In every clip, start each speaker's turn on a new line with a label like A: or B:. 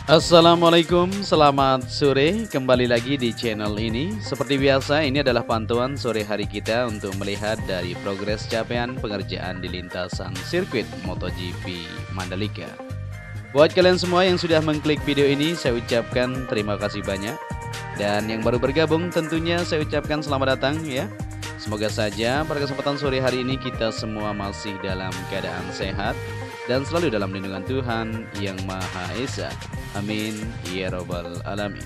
A: Assalamualaikum, selamat sore. Kembali lagi di channel ini. Seperti biasa, ini adalah pantauan sore hari kita untuk melihat dari progres capaian pengerjaan di lintasan sirkuit MotoGP Mandalika. Buat kalian semua yang sudah mengklik video ini, saya ucapkan terima kasih banyak. Dan yang baru bergabung tentunya saya ucapkan selamat datang ya. Semoga saja pada kesempatan sore hari ini kita semua masih dalam keadaan sehat dan selalu dalam lindungan Tuhan Yang Maha Esa. Amin ya robbal alamin.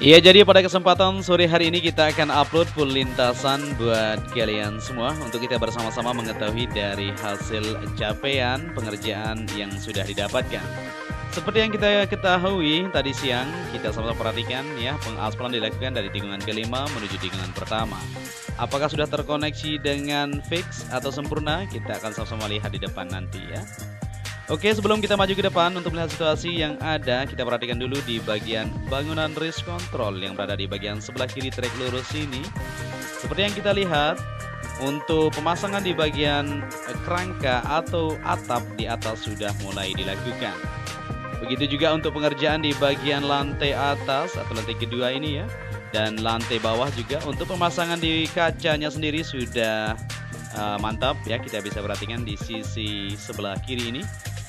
A: Iya, jadi pada kesempatan sore hari ini kita akan upload full lintasan buat kalian semua untuk kita bersama-sama mengetahui dari hasil capaian pengerjaan yang sudah didapatkan. Seperti yang kita ketahui tadi siang, kita sama-sama perhatikan ya, pengaspalan dilakukan dari tikungan kelima menuju tikungan pertama. Apakah sudah terkoneksi dengan fix atau sempurna? Kita akan sama-sama lihat di depan nanti ya. Oke, sebelum kita maju ke depan untuk melihat situasi yang ada, kita perhatikan dulu di bagian bangunan race control yang berada di bagian sebelah kiri trek lurus ini. Seperti yang kita lihat, untuk pemasangan di bagian kerangka atau atap di atas sudah mulai dilakukan. Begitu juga untuk pengerjaan di bagian lantai atas atau lantai kedua ini ya. Dan lantai bawah juga untuk pemasangan di kacanya sendiri sudah mantap ya. Kita bisa perhatikan di sisi sebelah kiri ini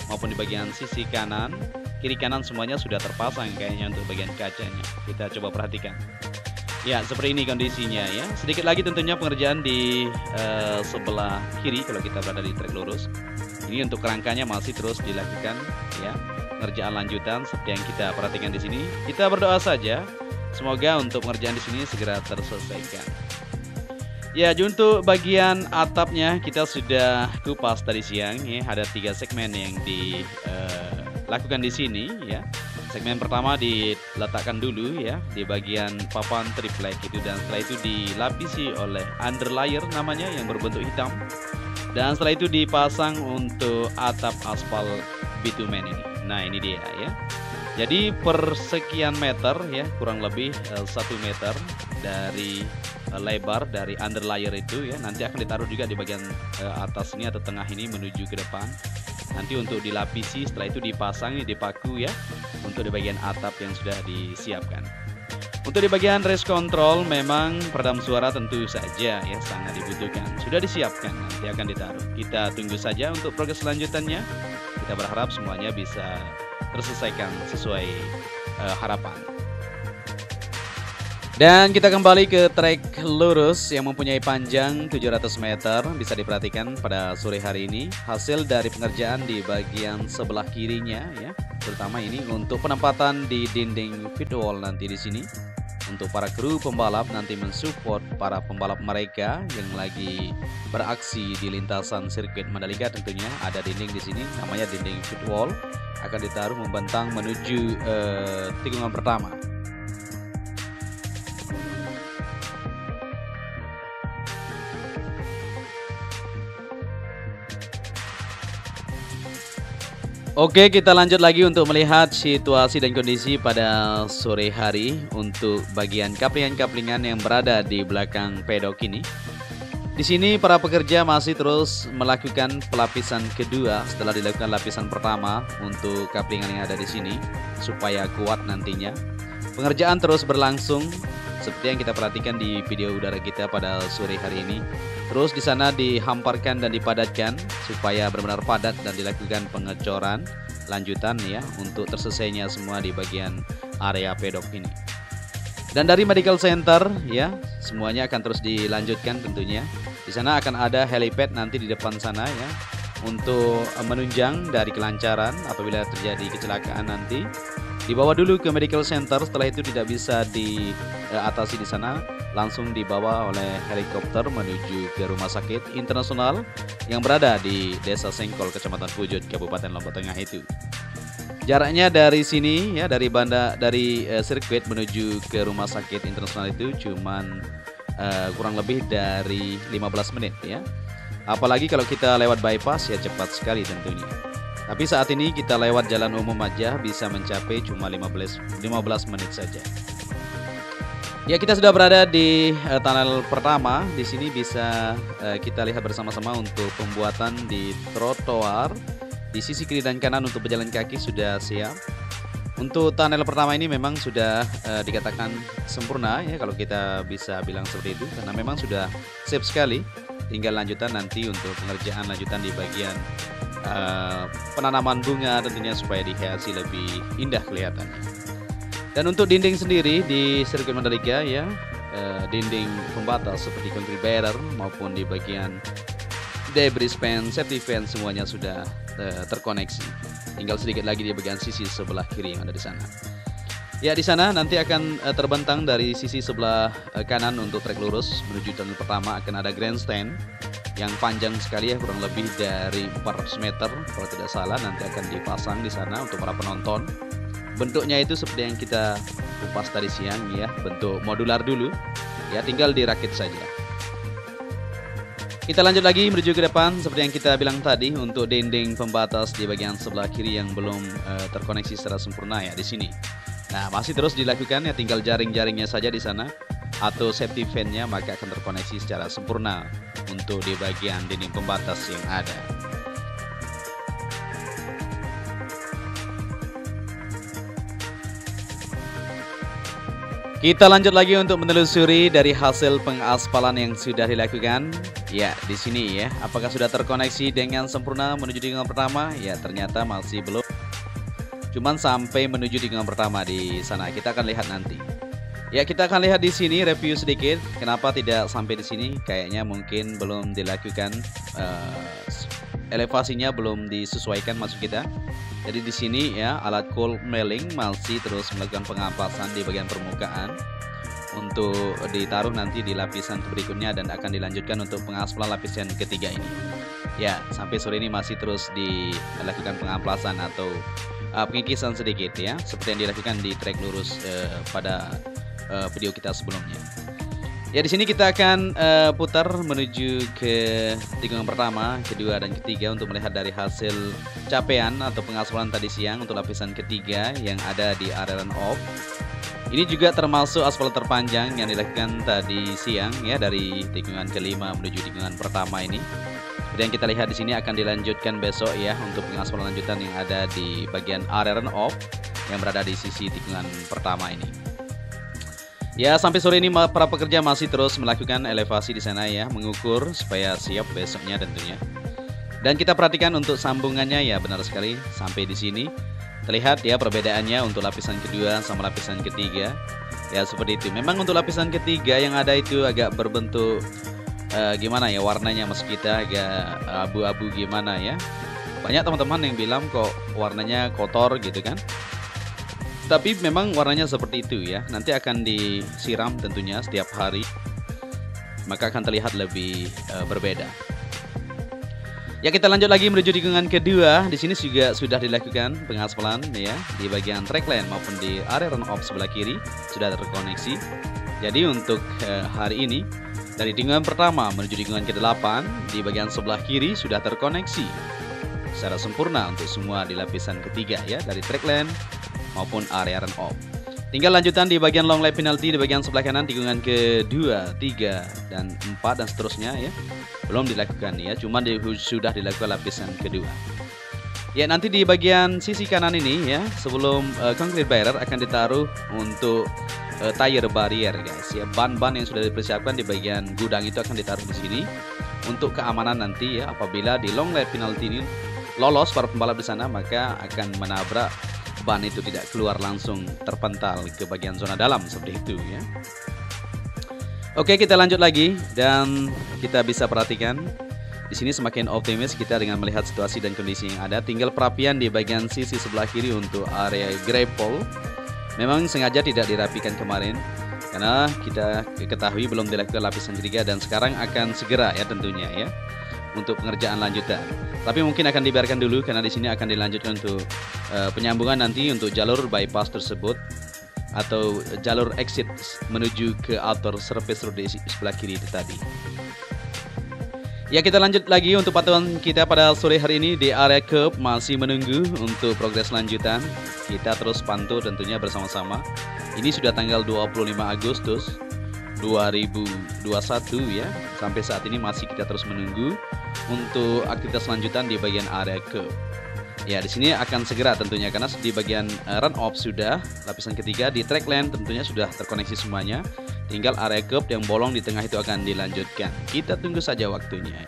A: maupun di bagian sisi kanan, kiri kanan semuanya sudah terpasang kayaknya untuk bagian kacanya. Kita coba perhatikan. Ya, seperti ini kondisinya ya. Sedikit lagi tentunya pengerjaan di sebelah kiri kalau kita berada di trek lurus. Ini untuk kerangkanya masih terus dilakukan ya. Pengerjaan lanjutan seperti yang kita perhatikan di sini. Kita berdoa saja semoga untuk pengerjaan di sini segera terselesaikan. Ya, untuk bagian atapnya kita sudah kupas tadi siang ya. Ada 3 segmen yang dilakukan di sini ya. Segmen pertama diletakkan dulu ya di bagian papan triplek itu, dan setelah itu dilapisi oleh underlayer namanya yang berbentuk hitam. Dan setelah itu dipasang untuk atap aspal bitumen ini. Nah, ini dia ya. Jadi per sekian meter ya, kurang lebih 1 meter dari lebar dari underlayer itu ya, nanti akan ditaruh juga di bagian atas ini atau tengah ini menuju ke depan. Nanti untuk dilapisi, setelah itu dipasang ini dipaku ya, untuk di bagian atap yang sudah disiapkan. Untuk di bagian race control memang peredam suara tentu saja ya sangat dibutuhkan. Sudah disiapkan, nanti akan ditaruh. Kita tunggu saja untuk progres selanjutannya. Kita berharap semuanya bisa terselesaikan sesuai harapan. Dan kita kembali ke trek lurus yang mempunyai panjang 700 meter. Bisa diperhatikan pada sore hari ini hasil dari pengerjaan di bagian sebelah kirinya ya. Terutama ini untuk penempatan di dinding pit wall nanti di sini. Untuk para kru pembalap nanti mensupport para pembalap mereka yang lagi beraksi di lintasan sirkuit Mandalika, tentunya ada dinding di sini namanya dinding pit wall, akan ditaruh membentang menuju tikungan pertama. Oke, kita lanjut lagi untuk melihat situasi dan kondisi pada sore hari untuk bagian kaplingan-kaplingan yang berada di belakang pedok ini. Di sini para pekerja masih terus melakukan pelapisan kedua setelah dilakukan lapisan pertama untuk kaplingan yang ada di sini supaya kuat nantinya. Pengerjaan terus berlangsung seperti yang kita perhatikan di video udara kita pada sore hari ini. Terus di sana dihamparkan dan dipadatkan supaya benar-benar padat dan dilakukan pengecoran lanjutan ya untuk terselesainya semua di bagian area pedok ini. Dan dari medical center ya semuanya akan terus dilanjutkan tentunya. Di sana akan ada helipad nanti di depan sana ya untuk menunjang dari kelancaran apabila terjadi kecelakaan nanti. Dibawa dulu ke medical center, setelah itu tidak bisa diatasi di sana, langsung dibawa oleh helikopter menuju ke rumah sakit internasional yang berada di Desa Sengkol, Kecamatan Pujut, Kabupaten Lombok Tengah itu. Jaraknya dari sini ya, dari sirkuit menuju ke rumah sakit internasional itu cuman kurang lebih dari 15 menit ya. Apalagi kalau kita lewat bypass ya cepat sekali tentunya. Tapi saat ini kita lewat jalan umum aja bisa mencapai cuma 15 menit saja. Ya, kita sudah berada di tunnel pertama. Di sini bisa kita lihat bersama-sama untuk pembuatan di trotoar di sisi kiri dan kanan untuk pejalan kaki sudah siap. Untuk tunnel pertama ini memang sudah dikatakan sempurna ya, kalau kita bisa bilang seperti itu, karena memang sudah siap sekali. Tinggal lanjutan nanti untuk pengerjaan lanjutan di bagian penanaman bunga tentunya supaya dihiasi lebih indah kelihatannya. Dan untuk dinding sendiri di sirkuit Mandalika ya, dinding pembatas seperti concrete barrier maupun di bagian debris fan, safety fan semuanya sudah terkoneksi. Tinggal sedikit lagi di bagian sisi sebelah kiri yang ada di sana. Ya, di sana nanti akan terbentang dari sisi sebelah kanan untuk trek lurus menuju tunnel pertama akan ada grandstand yang panjang sekali ya, kurang lebih dari 400 meter kalau tidak salah, nanti akan dipasang di sana untuk para penonton. Bentuknya itu seperti yang kita kupas tadi siang ya, bentuk modular dulu ya, tinggal dirakit saja. Kita lanjut lagi menuju ke depan seperti yang kita bilang tadi untuk dinding pembatas di bagian sebelah kiri yang belum terkoneksi secara sempurna ya di sini. Nah, masih terus dilakukan ya, tinggal jaring-jaringnya saja di sana atau safety fan-nya maka akan terkoneksi secara sempurna untuk di bagian dinding pembatas yang ada. Kita lanjut lagi untuk menelusuri dari hasil pengaspalan yang sudah dilakukan. Ya, di sini ya, apakah sudah terkoneksi dengan sempurna menuju tikungan pertama? Ya, ternyata masih belum. Cuman sampai menuju tikungan pertama di sana. Kita akan lihat nanti. Ya, kita akan lihat di sini review sedikit. Kenapa tidak sampai di sini? Kayaknya mungkin belum dilakukan elevasinya belum disesuaikan maksud kita. Jadi di sini ya, alat cold milling masih terus melakukan pengampasan di bagian permukaan untuk ditaruh nanti di lapisan berikutnya dan akan dilanjutkan untuk pengaspalan lapisan ketiga ini. Ya, sampai sore ini masih terus dilakukan pengampasan atau pengikisan sedikit ya, seperti yang dilakukan di trek lurus pada video kita sebelumnya. Ya, di sini kita akan putar menuju ke tikungan pertama, kedua, dan ketiga untuk melihat dari hasil capaian atau pengaspalan tadi siang untuk lapisan ketiga yang ada di area run off. Ini juga termasuk aspal terpanjang yang dilakukan tadi siang ya, dari tikungan kelima menuju tikungan pertama ini. Dan kita lihat di sini akan dilanjutkan besok ya untuk pengaspalan lanjutan yang ada di bagian area run off yang berada di sisi tikungan pertama ini. Ya, sampai sore ini para pekerja masih terus melakukan elevasi di sana ya, mengukur supaya siap besoknya tentunya. Dan kita perhatikan untuk sambungannya ya, benar sekali sampai di sini. Terlihat ya perbedaannya untuk lapisan kedua sama lapisan ketiga. Ya, seperti itu. Memang untuk lapisan ketiga yang ada itu agak berbentuk gimana ya, warnanya mas kita agak abu-abu gimana ya. Banyak teman-teman yang bilang kok warnanya kotor gitu kan. Tapi memang warnanya seperti itu ya. Nanti akan disiram tentunya setiap hari, maka akan terlihat lebih berbeda. Ya, kita lanjut lagi menuju tikungan kedua. Di sini juga sudah dilakukan pengaspalan ya, di bagian trackline maupun di area run off sebelah kiri sudah terkoneksi. Jadi untuk hari ini dari tikungan pertama menuju tikungan ke-8 di bagian sebelah kiri sudah terkoneksi secara sempurna untuk semua di lapisan ketiga ya, dari trackline maupun area run off. Tinggal lanjutan di bagian long lap penalty di bagian sebelah kanan tikungan ke-2, 3, dan 4 dan seterusnya ya. Belum dilakukan ya, cuma sudah dilakukan lapisan kedua. Ya, nanti di bagian sisi kanan ini ya, sebelum concrete barrier akan ditaruh untuk tire barrier guys ya. Ban-ban yang sudah dipersiapkan di bagian gudang itu akan ditaruh di sini untuk keamanan nanti ya. Apabila di long lap penalty ini lolos para pembalap di sana, maka akan menabrak ban itu tidak keluar langsung terpental ke bagian zona dalam seperti itu ya. Oke, kita lanjut lagi dan kita bisa perhatikan di sini semakin optimis kita dengan melihat situasi dan kondisi yang ada. Tinggal perapian di bagian sisi sebelah kiri untuk area grapple. Memang sengaja tidak dirapikan kemarin karena kita ketahui belum dilakukan lapisan ketiga dan sekarang akan segera ya tentunya ya untuk pengerjaan lanjutan. Tapi mungkin akan dibiarkan dulu karena di sini akan dilanjutkan untuk penyambungan nanti untuk jalur bypass tersebut atau jalur exit menuju ke outer surface road di sebelah kiri itu tadi. Ya, kita lanjut lagi untuk pantauan kita pada sore hari ini di area curb, masih menunggu untuk progres lanjutan. Kita terus pantau tentunya bersama-sama. Ini sudah tanggal 25 Agustus 2021 ya. Sampai saat ini masih kita terus menunggu untuk aktivitas lanjutan di bagian area curb. Ya, di sini akan segera tentunya karena di bagian run off sudah lapisan ketiga, di track lane tentunya sudah terkoneksi semuanya. Tinggal area curb yang bolong di tengah itu akan dilanjutkan. Kita tunggu saja waktunya.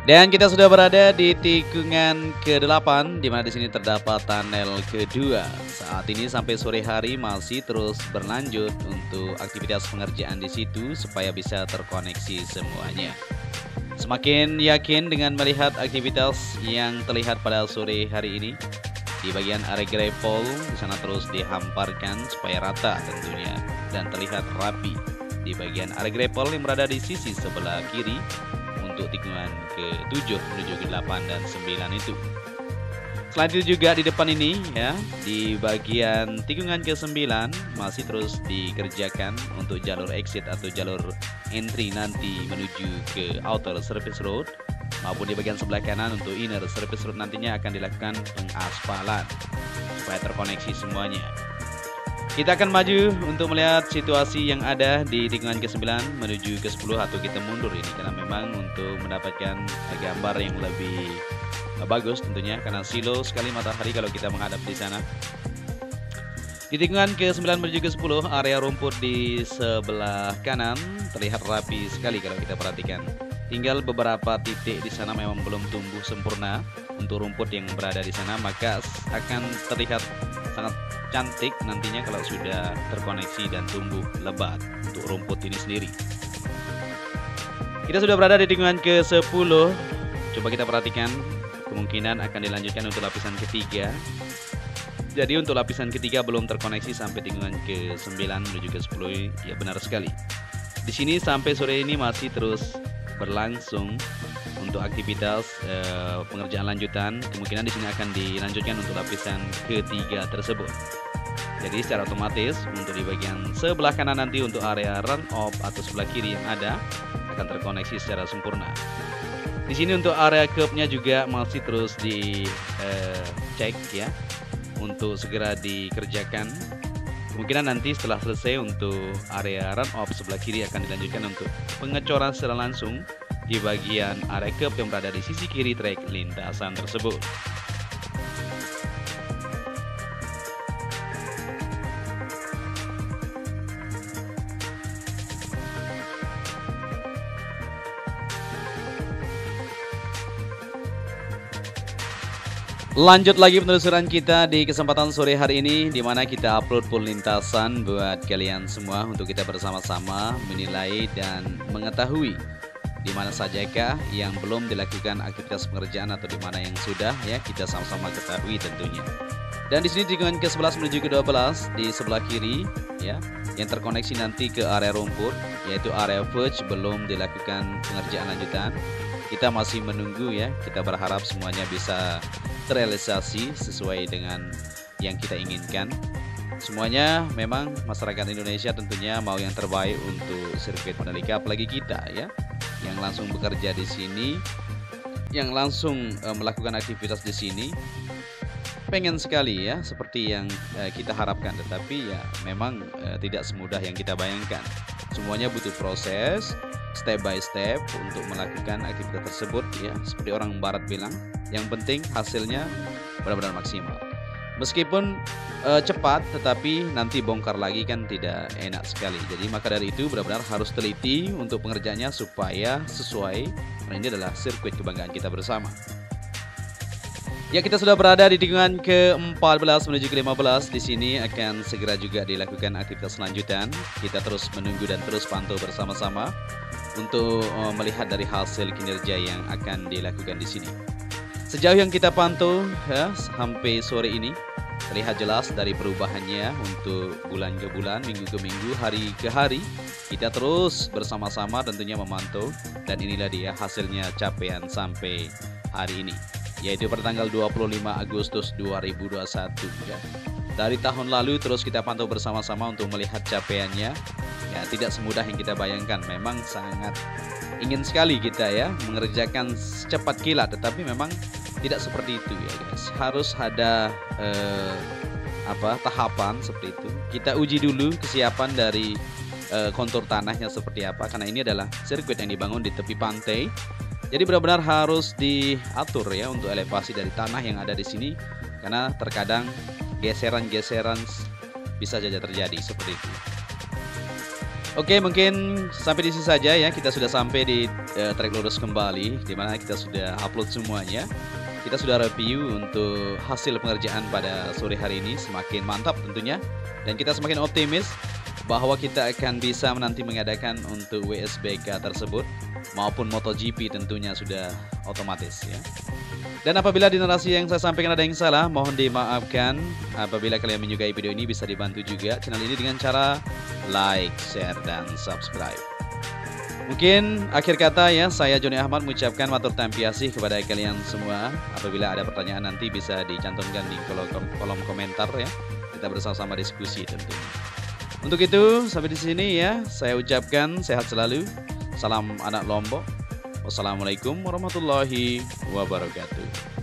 A: Dan kita sudah berada di tikungan ke-8, di mana di sini terdapat tunnel kedua. Saat ini sampai sore hari masih terus berlanjut untuk aktivitas pengerjaan di situ supaya bisa terkoneksi semuanya. Semakin yakin dengan melihat aktivitas yang terlihat pada sore hari ini. Di bagian area gravel di sana terus dihamparkan supaya rata tentunya dan terlihat rapi. Di bagian area gravel yang berada di sisi sebelah kiri untuk tikungan ke-7 menuju ke-8 dan 9 itu. Selain itu juga di depan ini ya, di bagian tikungan ke-9 masih terus dikerjakan untuk jalur exit atau jalur entry nanti menuju ke outer service road, maupun di bagian sebelah kanan untuk inner service road nantinya akan dilakukan pengaspalan supaya terkoneksi semuanya. Kita akan maju untuk melihat situasi yang ada di tikungan ke-9 menuju ke-10 atau kita mundur ini karena memang untuk mendapatkan gambar yang lebih bagus tentunya karena silo sekali matahari kalau kita menghadap di sana. Di tikungan ke-9 menuju ke-10 area rumput di sebelah kanan terlihat rapi sekali kalau kita perhatikan. Tinggal beberapa titik di sana memang belum tumbuh sempurna untuk rumput yang berada di sana, maka akan terlihat sangat cantik nantinya kalau sudah terkoneksi dan tumbuh lebat untuk rumput ini sendiri. Kita sudah berada di tikungan ke-10. Coba kita perhatikan, kemungkinan akan dilanjutkan untuk lapisan ketiga. Jadi untuk lapisan ketiga belum terkoneksi sampai tikungan ke-9 menuju ke-10. Ya benar sekali. Di sini sampai sore ini masih terus berlangsung untuk aktivitas pengerjaan lanjutan. Kemungkinan di sini akan dilanjutkan untuk lapisan ketiga tersebut. Jadi secara otomatis untuk di bagian sebelah kanan nanti untuk area run off atau sebelah kiri yang ada akan terkoneksi secara sempurna. Di sini untuk area curb-nya juga masih terus dicek ya untuk segera dikerjakan. Kemungkinan nanti setelah selesai untuk area run off sebelah kiri akan dilanjutkan untuk pengecoran secara langsung di bagian area curb yang berada di sisi kiri trek lintasan tersebut. Lanjut lagi penelusuran kita di kesempatan sore hari ini, di mana kita upload full lintasan buat kalian semua untuk kita bersama-sama menilai dan mengetahui di mana sajakah yang belum dilakukan aktivitas pengerjaan atau di mana yang sudah ya kita sama-sama ketahui tentunya. Dan di sini tikungan ke-11 menuju ke-12 di sebelah kiri ya yang terkoneksi nanti ke area rumput yaitu area verge belum dilakukan pengerjaan lanjutan. Kita masih menunggu ya, kita berharap semuanya bisa terrealisasi sesuai dengan yang kita inginkan. Semuanya memang masyarakat Indonesia tentunya mau yang terbaik untuk sirkuit Mandalika, apalagi kita ya yang langsung bekerja di sini, yang langsung melakukan aktivitas di sini. Pengen sekali ya seperti yang kita harapkan, tetapi ya memang tidak semudah yang kita bayangkan. Semuanya butuh proses step by step untuk melakukan aktivitas tersebut ya, seperti orang barat bilang, yang penting hasilnya benar-benar maksimal. Meskipun cepat, tetapi nanti bongkar lagi kan tidak enak sekali. Jadi maka dari itu benar-benar harus teliti untuk pengerjaannya supaya sesuai, karena ini adalah sirkuit kebanggaan kita bersama. Ya, kita sudah berada di tikungan ke-14 menuju ke-15. Di sini akan segera juga dilakukan aktivitas lanjutan. Kita terus menunggu dan terus pantau bersama-sama untuk melihat dari hasil kinerja yang akan dilakukan di sini. Sejauh yang kita pantau ya, sampai sore ini terlihat jelas dari perubahannya untuk bulan ke bulan, minggu ke minggu, hari ke hari. Kita terus bersama-sama tentunya memantau, dan inilah dia hasilnya capaian sampai hari ini, yaitu pada tanggal 25 Agustus 2021 ya. Dari tahun lalu terus kita pantau bersama-sama untuk melihat capaiannya. Ya, tidak semudah yang kita bayangkan. Memang sangat ingin sekali kita ya mengerjakan secepat kilat, tetapi memang tidak seperti itu ya guys. Harus ada tahapan seperti itu. Kita uji dulu kesiapan dari kontur tanahnya seperti apa, karena ini adalah sirkuit yang dibangun di tepi pantai. Jadi benar-benar harus diatur ya untuk elevasi dari tanah yang ada di sini, karena terkadang geseran-geseran bisa saja terjadi seperti itu. Oke, mungkin sampai di sini saja ya. Kita sudah sampai di trek lurus kembali, dimana kita sudah upload semuanya. Kita sudah review untuk hasil pengerjaan pada sore hari ini, semakin mantap tentunya. Dan kita semakin optimis bahwa kita akan bisa menanti mengadakan untuk WSBK tersebut maupun MotoGP tentunya sudah otomatis ya. Dan apabila di narasi yang saya sampaikan ada yang salah, mohon dimaafkan. Apabila kalian menyukai video ini, bisa dibantu juga channel ini dengan cara like, share, dan subscribe. Mungkin akhir kata ya, saya Joni Ahmad mengucapkan matur tampiasih kepada kalian semua. Apabila ada pertanyaan nanti bisa dicantumkan di kolom komentar ya. Kita bersama-sama diskusi tentunya. Untuk itu sampai di sini ya, saya ucapkan sehat selalu. Salam anak Lombok. Wassalamualaikum warahmatullahi wabarakatuh.